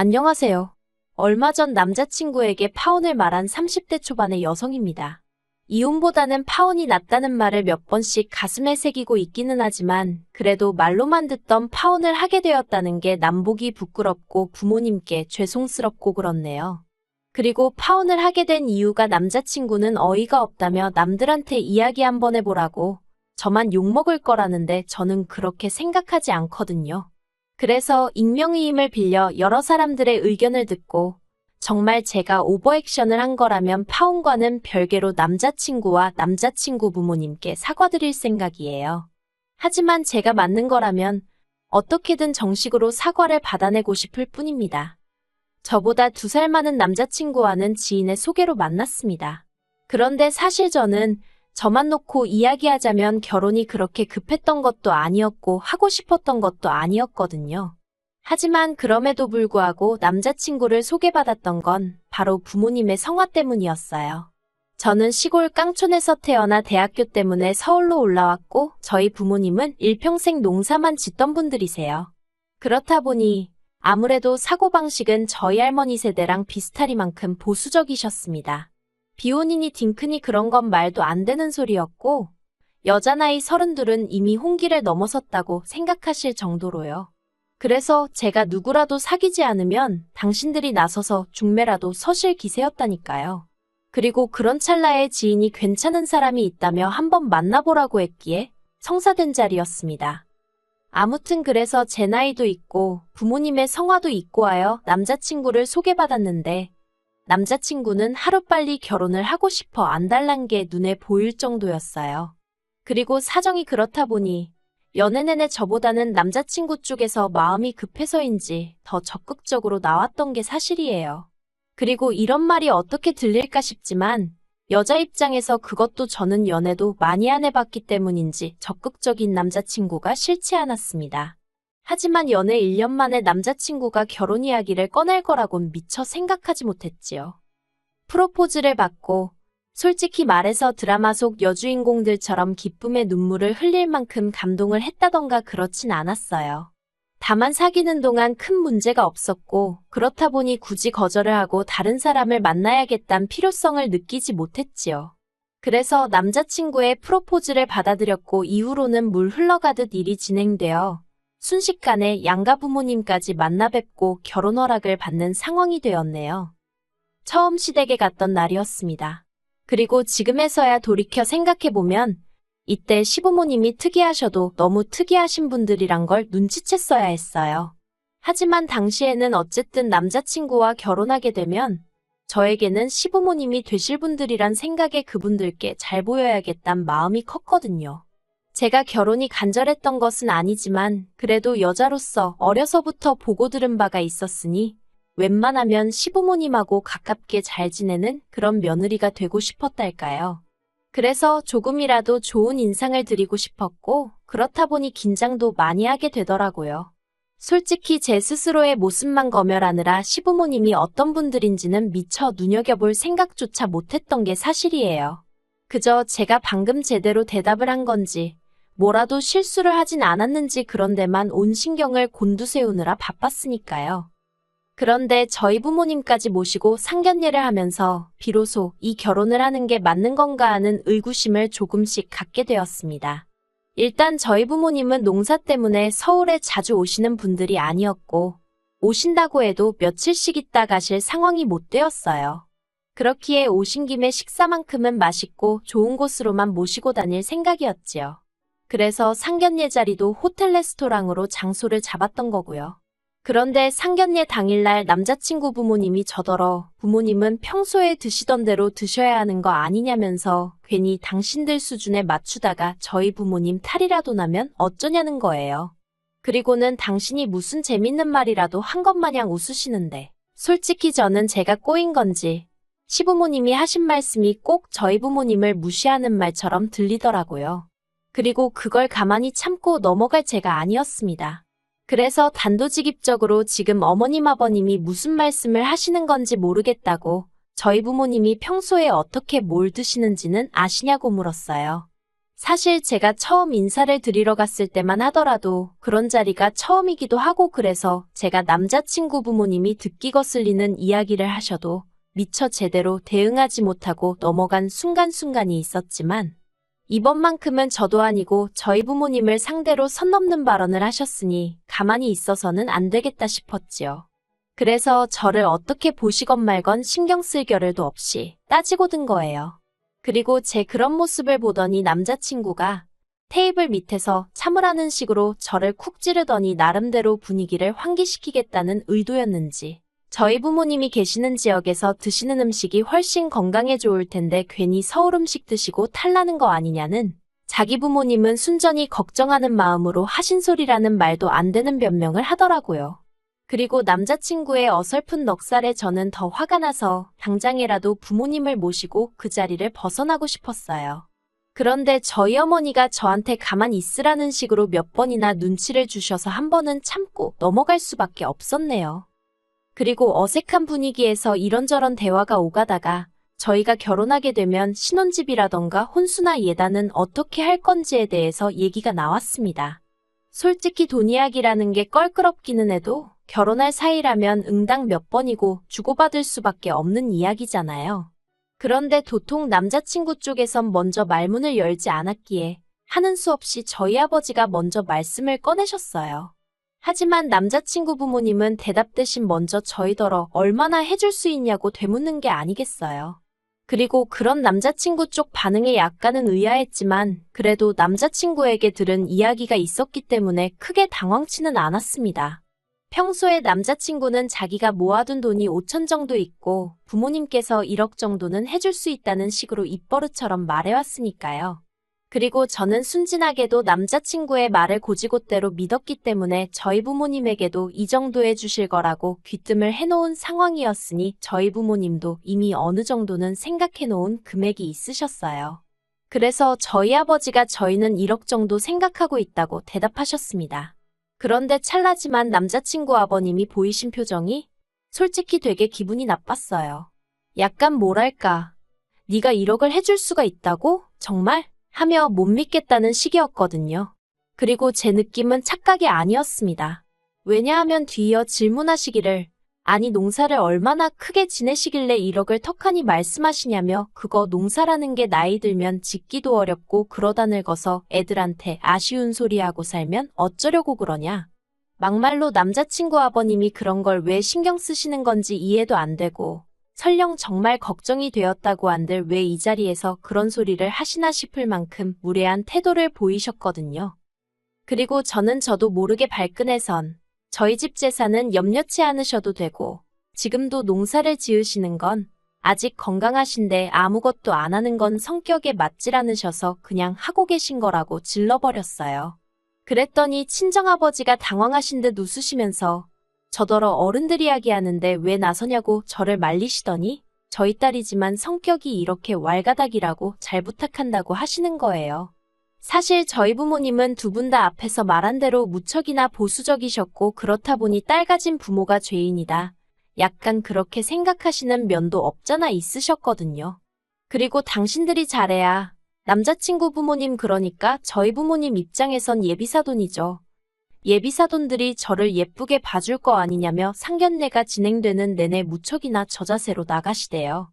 안녕하세요. 얼마 전 남자친구에게 파혼을 말한 30대 초반의 여성입니다. 이혼보다는 파혼이 낫다는 말을 몇 번씩 가슴에 새기고 있기는 하지만 그래도 말로만 듣던 파혼을 하게 되었다는 게 남보기 부끄럽고 부모님께 죄송스럽고 그렇네요. 그리고 파혼을 하게 된 이유가 남자친구는 어이가 없다며 남들한테 이야기 한번 해보라고 저만 욕먹을 거라는데 저는 그렇게 생각하지 않거든요. 그래서 익명의 힘을 빌려 여러 사람들의 의견을 듣고 정말 제가 오버액션을 한 거라면 파혼과는 별개로 남자친구와 남자친구 부모님께 사과드릴 생각이에요. 하지만 제가 맞는 거라면 어떻게든 정식으로 사과를 받아내고 싶을 뿐입니다. 저보다 2살 많은 남자친구와는 지인의 소개로 만났습니다. 그런데 사실 저만 놓고 이야기하자면 결혼이 그렇게 급했던 것도 아니었고 하고 싶었던 것도 아니었거든요. 하지만 그럼에도 불구하고 남자친구를 소개받았던 건 바로 부모님의 성화 때문이었어요. 저는 시골 깡촌에서 태어나 대학교 때문에 서울로 올라왔고 저희 부모님은 일평생 농사만 짓던 분들이세요. 그렇다 보니 아무래도 사고방식은 저희 할머니 세대랑 비슷하리만큼 보수적이셨습니다. 비혼이니 딩크니 그런 건 말도 안 되는 소리였고 여자 나이 32은 이미 홍기를 넘어섰다고 생각하실 정도로요. 그래서 제가 누구라도 사귀지 않으면 당신들이 나서서 중매라도 서실 기세였다니까요. 그리고 그런 찰나에 지인이 괜찮은 사람이 있다며 한번 만나보라고 했기에 성사된 자리였습니다. 아무튼 그래서 제 나이도 있고 부모님의 성화도 있고 하여 남자친구를 소개받았는데 남자친구는 하루빨리 결혼을 하고 싶어 안달난 게 눈에 보일 정도였어요. 그리고 사정이 그렇다 보니 연애 내내 저보다는 남자친구 쪽에서 마음이 급해서인지 더 적극적으로 나왔던 게 사실이에요. 그리고 이런 말이 어떻게 들릴까 싶지만 여자 입장에서 그것도 저는 연애도 많이 안 해봤기 때문인지 적극적인 남자친구가 싫지 않았습니다. 하지만 연애 1년 만에 남자친구가 결혼 이야기를 꺼낼 거라곤 미처 생각하지 못했지요. 프로포즈를 받고 솔직히 말해서 드라마 속 여주인공들처럼 기쁨의 눈물을 흘릴 만큼 감동을 했다던가 그렇진 않았어요. 다만 사귀는 동안 큰 문제가 없었고 그렇다 보니 굳이 거절을 하고 다른 사람을 만나야겠다는 필요성을 느끼지 못했지요. 그래서 남자친구의 프로포즈를 받아들였고 이후로는 물 흘러가듯 일이 진행되어 순식간에 양가 부모님까지 만나 뵙고 결혼 허락을 받는 상황이 되었네요. 처음 시댁에 갔던 날이었습니다. 그리고 지금에서야 돌이켜 생각해보면 이때 시부모님이 특이하셔도 너무 특이하신 분들이란 걸 눈치챘어야 했어요. 하지만 당시에는 어쨌든 남자친구와 결혼하게 되면 저에게는 시부모님이 되실 분들이란 생각에 그분들께 잘 보여야겠단 마음이 컸거든요. 제가 결혼이 간절했던 것은 아니지만 그래도 여자로서 어려서부터 보고 들은 바가 있었으니 웬만하면 시부모님하고 가깝게 잘 지내는 그런 며느리가 되고 싶었달까요. 그래서 조금이라도 좋은 인상을 드리고 싶었고 그렇다 보니 긴장도 많이 하게 되더라고요. 솔직히 제 스스로의 모습만 검열하느라 시부모님이 어떤 분들인지는 미처 눈여겨볼 생각조차 못했던 게 사실이에요. 그저 제가 방금 제대로 대답을 한 건지 뭐라도 실수를 하진 않았는지 그런 데만 온 신경을 곤두세우느라 바빴으니까요. 그런데 저희 부모님까지 모시고 상견례를 하면서 비로소 이 결혼을 하는 게 맞는 건가 하는 의구심을 조금씩 갖게 되었습니다. 일단 저희 부모님은 농사 때문에 서울에 자주 오시는 분들이 아니었고 오신다고 해도 며칠씩 있다 가실 상황이 못 되었어요. 그렇기에 오신 김에 식사만큼은 맛있고 좋은 곳으로만 모시고 다닐 생각이었지요. 그래서 상견례 자리도 호텔 레스토랑으로 장소를 잡았던 거고요. 그런데 상견례 당일날 남자친구 부모님이 저더러 부모님은 평소에 드시던 대로 드셔야 하는 거 아니냐면서 괜히 당신들 수준에 맞추다가 저희 부모님 탈이라도 나면 어쩌냐는 거예요. 그리고는 당신이 무슨 재밌는 말이라도 한 것 마냥 웃으시는데 솔직히 저는 제가 꼬인 건지 시부모님이 하신 말씀이 꼭 저희 부모님을 무시하는 말처럼 들리더라고요. 그리고 그걸 가만히 참고 넘어갈 제가 아니었습니다. 그래서 단도직입적으로 지금 어머님 아버님이 무슨 말씀을 하시는 건지 모르겠다고 저희 부모님이 평소에 어떻게 뭘 드시는지는 아시냐고 물었어요. 사실 제가 처음 인사를 드리러 갔을 때만 하더라도 그런 자리가 처음이기도 하고 그래서 제가 남자친구 부모님이 듣기 거슬리는 이야기를 하셔도 미처 제대로 대응하지 못하고 넘어간 순간순간이 있었지만 이번만큼은 저도 아니고 저희 부모님을 상대로 선 넘는 발언을 하셨으니 가만히 있어서는 안 되겠다 싶었지요. 그래서 저를 어떻게 보시건 말건 신경 쓸 겨를도 없이 따지고 든 거예요. 그리고 제 그런 모습을 보더니 남자친구가 테이블 밑에서 참으라는 식으로 저를 쿡 찌르더니 나름대로 분위기를 환기시키겠다는 의도였는지 저희 부모님이 계시는 지역에서 드시는 음식이 훨씬 건강에 좋을 텐데 괜히 서울 음식 드시고 탈나는 거 아니냐는 자기 부모님은 순전히 걱정하는 마음으로 하신 소리라는 말도 안 되는 변명을 하더라고요. 그리고 남자친구의 어설픈 넉살에 저는 더 화가 나서 당장이라도 부모님을 모시고 그 자리를 벗어나고 싶었어요. 그런데 저희 어머니가 저한테 가만히 있으라는 식으로 몇 번이나 눈치를 주셔서 한 번은 참고 넘어갈 수밖에 없었네요. 그리고 어색한 분위기에서 이런저런 대화가 오가다가 저희가 결혼하게 되면 신혼집이라던가 혼수나 예단은 어떻게 할 건지에 대해서 얘기가 나왔습니다. 솔직히 돈 이야기라는 게 껄끄럽기는 해도 결혼할 사이라면 응당 몇 번이고 주고받을 수밖에 없는 이야기잖아요. 그런데 도통 남자친구 쪽에선 먼저 말문을 열지 않았기에 하는 수 없이 저희 아버지가 먼저 말씀을 꺼내셨어요. 하지만 남자친구 부모님은 대답 대신 먼저 저희더러 얼마나 해줄 수 있냐고 되묻는 게 아니겠어요. 그리고 그런 남자친구 쪽 반응에 약간은 의아했지만 그래도 남자친구에게 들은 이야기가 있었기 때문에 크게 당황치는 않았습니다. 평소에 남자친구는 자기가 모아둔 돈이 5천 정도 있고 부모님께서 1억 정도는 해줄 수 있다는 식으로 입버릇처럼 말해왔으니까요. 그리고 저는 순진하게도 남자친구의 말을 곧이곧대로 믿었기 때문에 저희 부모님에게도 이 정도 해주실 거라고 귀뜸을 해놓은 상황이었으니 저희 부모님도 이미 어느 정도는 생각해놓은 금액이 있으셨어요. 그래서 저희 아버지가 저희는 1억 정도 생각하고 있다고 대답하셨습니다. 그런데 찰나지만 남자친구 아버님이 보이신 표정이 솔직히 되게 기분이 나빴어요. 약간 뭐랄까, 네가 1억을 해줄 수가 있다고? 정말? 하며 못 믿겠다는 식이었거든요. 그리고 제 느낌은 착각이 아니었습니다. 왜냐하면 뒤이어 질문하시기를 아니 농사를 얼마나 크게 지내시길래 1억을 턱하니 말씀하시냐며 그거 농사라는 게 나이 들면 짓기도 어렵고 그러다 늙어서 애들한테 아쉬운 소리하고 살면 어쩌려고 그러냐. 막말로 남자친구 아버님이 그런 걸 왜 신경 쓰시는 건지 이해도 안 되고 설령 정말 걱정이 되었다고 한들 왜 이 자리에서 그런 소리를 하시나 싶을 만큼 무례한 태도를 보이셨거든요. 그리고 저도 모르게 발끈해선 저희 집 재산은 염려치 않으셔도 되고 지금도 농사를 지으시는 건 아직 건강하신데 아무것도 안 하는 건 성격에 맞질 않으셔서 그냥 하고 계신 거라고 질러버렸어요. 그랬더니 친정아버지가 당황하신 듯 웃으시면서 저더러 어른들 이야기하는데 왜 나서냐고 저를 말리시더니 저희 딸이지만 성격이 이렇게 왈가닥이라고 잘 부탁한다고 하시는 거예요. 사실 저희 부모님은 두 분 다 앞에서 말한 대로 무척이나 보수적이셨고 그렇다 보니 딸 가진 부모가 죄인이다. 약간 그렇게 생각하시는 면도 없잖아 있으셨거든요. 그리고 당신들이 잘해야 남자친구 부모님 그러니까 저희 부모님 입장에선 예비사돈이죠. 예비사돈들이 저를 예쁘게 봐줄 거 아니냐며 상견례가 진행되는 내내 무척이나 저자세로 나가시대요.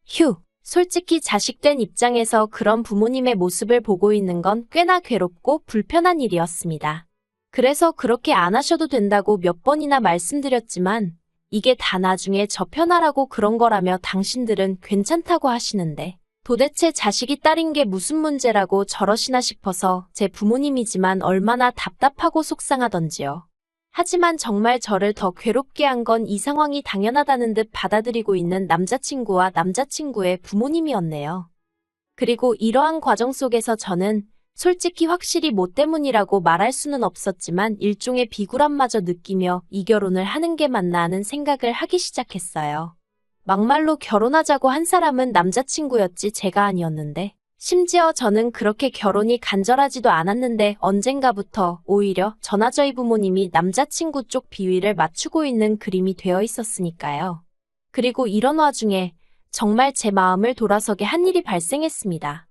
휴, 솔직히 자식된 입장에서 그런 부모님의 모습을 보고 있는 건 꽤나 괴롭고 불편한 일이었습니다. 그래서 그렇게 안 하셔도 된다고 몇 번이나 말씀드렸지만 이게 다 나중에 저 편하라고 그런 거라며 당신들은 괜찮다고 하시는데 도대체 자식이 딸인 게 무슨 문제라고 저러시나 싶어서 제 부모님이지만 얼마나 답답하고 속상하던지요. 하지만 정말 저를 더 괴롭게 한 건 이 상황이 당연하다는 듯 받아들이고 있는 남자친구와 남자친구의 부모님이었네요. 그리고 이러한 과정 속에서 저는 솔직히 확실히 뭐 때문이라고 말할 수는 없었지만 일종의 비굴함마저 느끼며 이 결혼을 하는 게 맞나 하는 생각을 하기 시작했어요. 막말로 결혼하자고 한 사람은 남자친구였지 제가 아니었는데 심지어 저는 그렇게 결혼이 간절하지도 않았는데 언젠가부터 오히려 저나 저희 부모님이 남자친구 쪽 비위를 맞추고 있는 그림이 되어 있었으니까요. 그리고 이런 와중에 정말 제 마음을 돌아서게 한 일이 발생했습니다.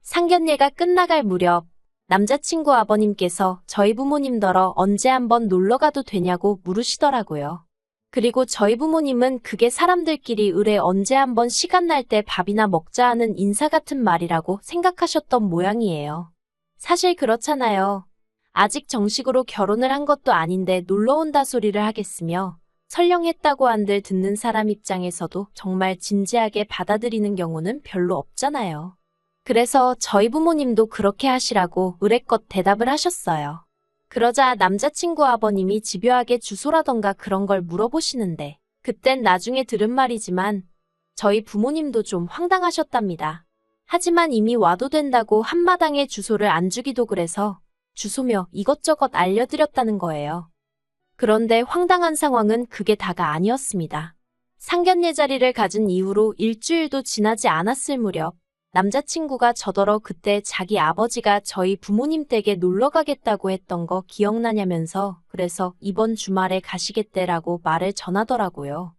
상견례가 끝나갈 무렵 남자친구 아버님께서 저희 부모님더러 언제 한번 놀러 가도 되냐고 물으시더라고요. 그리고 저희 부모님은 그게 사람들끼리 을에 언제 한번 시간 날 때 밥이나 먹자 하는 인사 같은 말이라고 생각하셨던 모양이에요. 사실 그렇잖아요. 아직 정식으로 결혼을 한 것도 아닌데 놀러 온다 소리를 하겠으며 설령 했다고 한들 듣는 사람 입장에서도 정말 진지하게 받아들이는 경우는 별로 없잖아요. 그래서 저희 부모님도 그렇게 하시라고 의뢰껏 대답을 하셨어요. 그러자 남자친구 아버님이 집요하게 주소라던가 그런 걸 물어보시는데 그땐 나중에 들은 말이지만 저희 부모님도 좀 황당하셨답니다. 하지만 이미 와도 된다고 한마당에 주소를 안 주기도 그래서 주소며 이것저것 알려드렸다는 거예요. 그런데 황당한 상황은 그게 다가 아니었습니다. 상견례 자리를 가진 이후로 일주일도 지나지 않았을 무렵 남자친구가 저더러 그때 자기 아버지가 저희 부모님 댁에 놀러 가겠다고 했던 거 기억나냐면서 그래서 이번 주말에 가시겠대라고 말을 전하더라고요.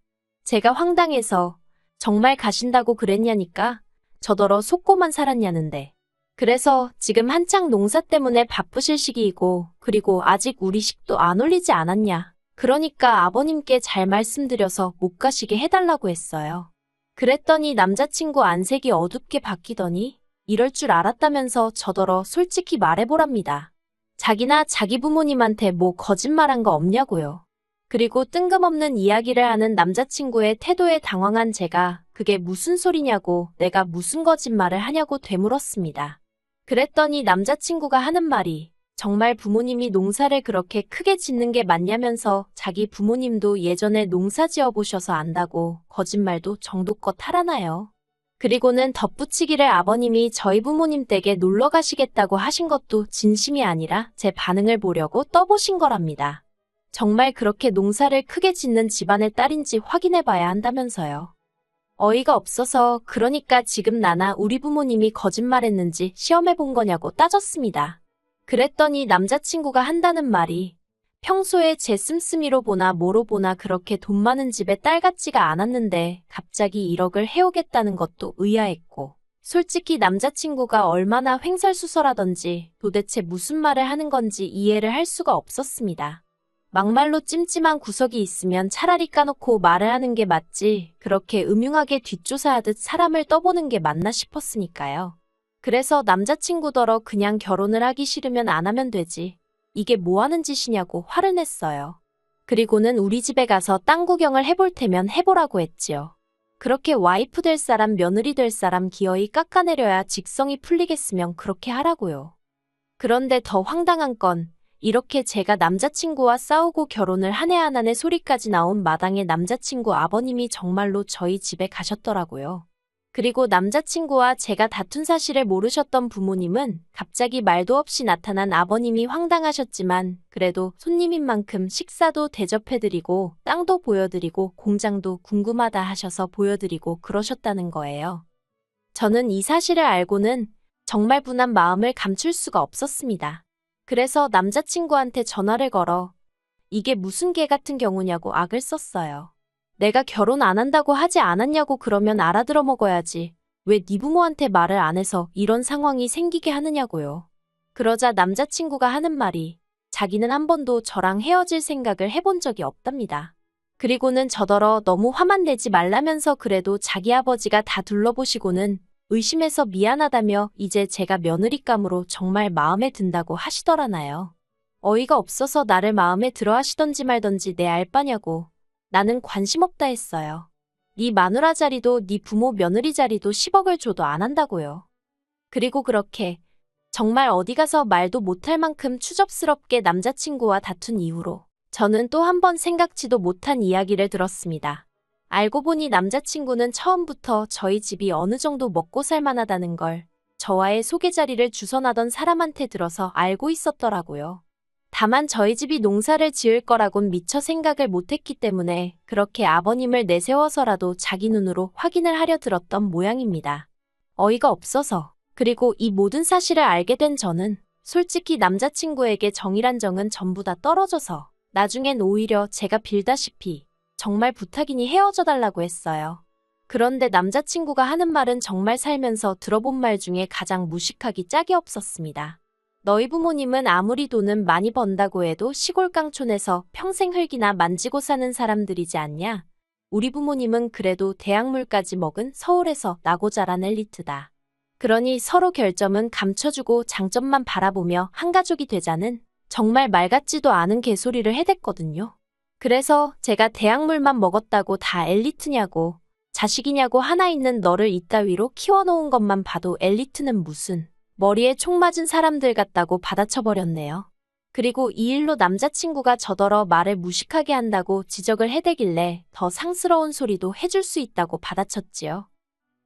제가 황당해서 정말 가신다고 그랬냐니까 저더러 속고만 살았냐는데. 그래서 지금 한창 농사 때문에 바쁘실 시기이고 그리고 아직 우리 식도 안 올리지 않았냐. 그러니까 아버님께 잘 말씀드려서 못 가시게 해달라고 했어요. 그랬더니 남자친구 안색이 어둡게 바뀌더니 이럴 줄 알았다면서 저더러 솔직히 말해보랍니다. 자기나 자기 부모님한테 뭐 거짓말한 거 없냐고요. 그리고 뜬금없는 이야기를 하는 남자친구의 태도에 당황한 제가 그게 무슨 소리냐고 내가 무슨 거짓말을 하냐고 되물었습니다. 그랬더니 남자친구가 하는 말이 정말 부모님이 농사를 그렇게 크게 짓는 게 맞냐면서 자기 부모님도 예전에 농사 지어보셔서 안다고 거짓말도 정도껏 하라나요. 그리고는 덧붙이기를 아버님이 저희 부모님 댁에 놀러 가시겠다고 하신 것도 진심이 아니라 제 반응을 보려고 떠보신 거랍니다. 정말 그렇게 농사를 크게 짓는 집안의 딸인지 확인해봐야 한다면서요. 어이가 없어서 그러니까 지금 나나 우리 부모님이 거짓말했는지 시험해본 거냐고 따졌습니다. 그랬더니 남자친구가 한다는 말이 평소에 제 씀씀이로 보나 뭐로 보나 그렇게 돈 많은 집에 딸 같지가 않았는데 갑자기 1억을 해오겠다는 것도 의아했고 솔직히 남자친구가 얼마나 횡설수설하던지 도대체 무슨 말을 하는 건지 이해를 할 수가 없었습니다. 막말로 찜찜한 구석이 있으면 차라리 까놓고 말을 하는 게 맞지 그렇게 음흉하게 뒷조사하듯 사람을 떠보는 게 맞나 싶었으니까요. 그래서 남자친구더러 그냥 결혼을 하기 싫으면 안 하면 되지. 이게 뭐 하는 짓이냐고 화를 냈어요. 그리고는 우리 집에 가서 땅 구경을 해볼 테면 해보라고 했지요. 그렇게 와이프 될 사람, 며느리 될 사람 기어이 깎아내려야 직성이 풀리겠으면 그렇게 하라고요. 그런데 더 황당한 건 이렇게 제가 남자친구와 싸우고 결혼을 한 해 안 한 해 소리까지 나온 마당에 남자친구 아버님이 정말로 저희 집에 가셨더라고요. 그리고 남자친구와 제가 다툰 사실을 모르셨던 부모님은 갑자기 말도 없이 나타난 아버님이 황당하셨지만 그래도 손님인 만큼 식사도 대접해드리고 땅도 보여드리고 공장도 궁금하다 하셔서 보여드리고 그러셨다는 거예요. 저는 이 사실을 알고는 정말 분한 마음을 감출 수가 없었습니다. 그래서 남자친구한테 전화를 걸어 이게 무슨 개 같은 경우냐고 악을 썼어요. 내가 결혼 안 한다고 하지 않았냐고 그러면 알아들어 먹어야지. 왜 네 부모한테 말을 안 해서 이런 상황이 생기게 하느냐고요. 그러자 남자친구가 하는 말이 자기는 한 번도 저랑 헤어질 생각을 해본 적이 없답니다. 그리고는 저더러 너무 화만 내지 말라면서 그래도 자기 아버지가 다 둘러보시고는 의심해서 미안하다며 이제 제가 며느리감으로 정말 마음에 든다고 하시더라나요. 어이가 없어서 나를 마음에 들어 하시던지 말던지 내 알바냐고. 나는 관심 없다 했어요. 네 마누라 자리도 네 부모 며느리 자리도 10억을 줘도 안 한다고요. 그리고 그렇게 정말 어디 가서 말도 못할 만큼 추접스럽게 남자친구와 다툰 이후로 저는 또 한 번 생각지도 못한 이야기를 들었습니다. 알고 보니 남자친구는 처음부터 저희 집이 어느 정도 먹고 살만하다는 걸 저와의 소개 자리를 주선하던 사람한테 들어서 알고 있었더라고요. 다만 저희 집이 농사를 지을 거라곤 미처 생각을 못했기 때문에 그렇게 아버님을 내세워서라도 자기 눈으로 확인을 하려 들었던 모양입니다. 어이가 없어서. 그리고 이 모든 사실을 알게 된 저는 솔직히 남자친구에게 정이란 정은 전부 다 떨어져서 나중엔 오히려 제가 빌다시피 정말 부탁이니 헤어져 달라고 했어요. 그런데 남자친구가 하는 말은 정말 살면서 들어본 말 중에 가장 무식하기 짝이 없었습니다. 너희 부모님은 아무리 돈은 많이 번다고 해도 시골 깡촌에서 평생 흙이나 만지고 사는 사람들이지 않냐? 우리 부모님은 그래도 대학물까지 먹은 서울에서 나고 자란 엘리트다. 그러니 서로 결점은 감춰주고 장점만 바라보며 한 가족이 되자는 정말 말 같지도 않은 개소리를 해댔거든요. 그래서 제가 대학물만 먹었다고 다 엘리트냐고, 자식이냐고 하나 있는 너를 이따위로 키워놓은 것만 봐도 엘리트는 무슨 머리에 총 맞은 사람들 같다고 받아쳐버렸네요. 그리고 이 일로 남자친구가 저더러 말을 무식하게 한다고 지적을 해대길래 더 상스러운 소리도 해줄 수 있다고 받아쳤지요.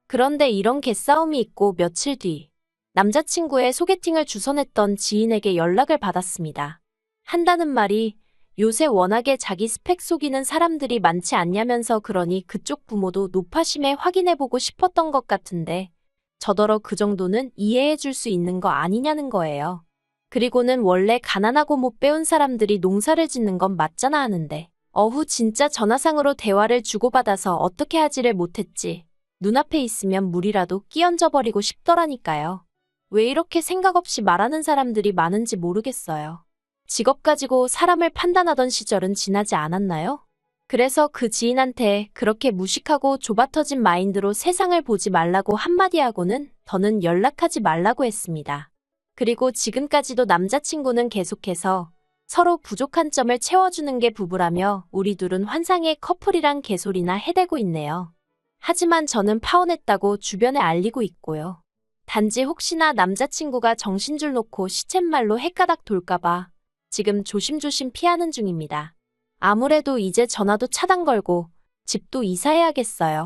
그런데 이런 개싸움이 있고 며칠 뒤 남자친구의 소개팅을 주선했던 지인에게 연락을 받았습니다. 한다는 말이 요새 워낙에 자기 스펙 속이는 사람들이 많지 않냐면서, 그러니 그쪽 부모도 노파심에 확인해보고 싶었던 것 같은데 저더러 그 정도는 이해해줄 수 있는 거 아니냐는 거예요. 그리고는 원래 가난하고 못 배운 사람들이 농사를 짓는 건 맞잖아 하는데, 진짜 전화상으로 대화를 주고받아서 어떻게 하지를 못했지. 눈앞에 있으면 물이라도 끼얹어 버리고 싶더라니까요. 왜 이렇게 생각 없이 말하는 사람들이 많은지 모르겠어요. 직업 가지고 사람을 판단하던 시절은 지나지 않았나요? 그래서 그 지인한테 그렇게 무식하고 좁아터진 마인드로 세상을 보지 말라고 한마디 하고는 더는 연락하지 말라고 했습니다. 그리고 지금까지도 남자친구는 계속해서 서로 부족한 점을 채워주는 게 부부라며 우리 둘은 환상의 커플이란 개소리나 해대고 있네요. 하지만 저는 파혼했다고 주변에 알리고 있고요. 단지 혹시나 남자친구가 정신줄 놓고 시쳇말로 헷가닥 돌까봐 지금 조심조심 피하는 중입니다. 아무래도 이제 전화도 차단 걸고 집도 이사해야겠어요.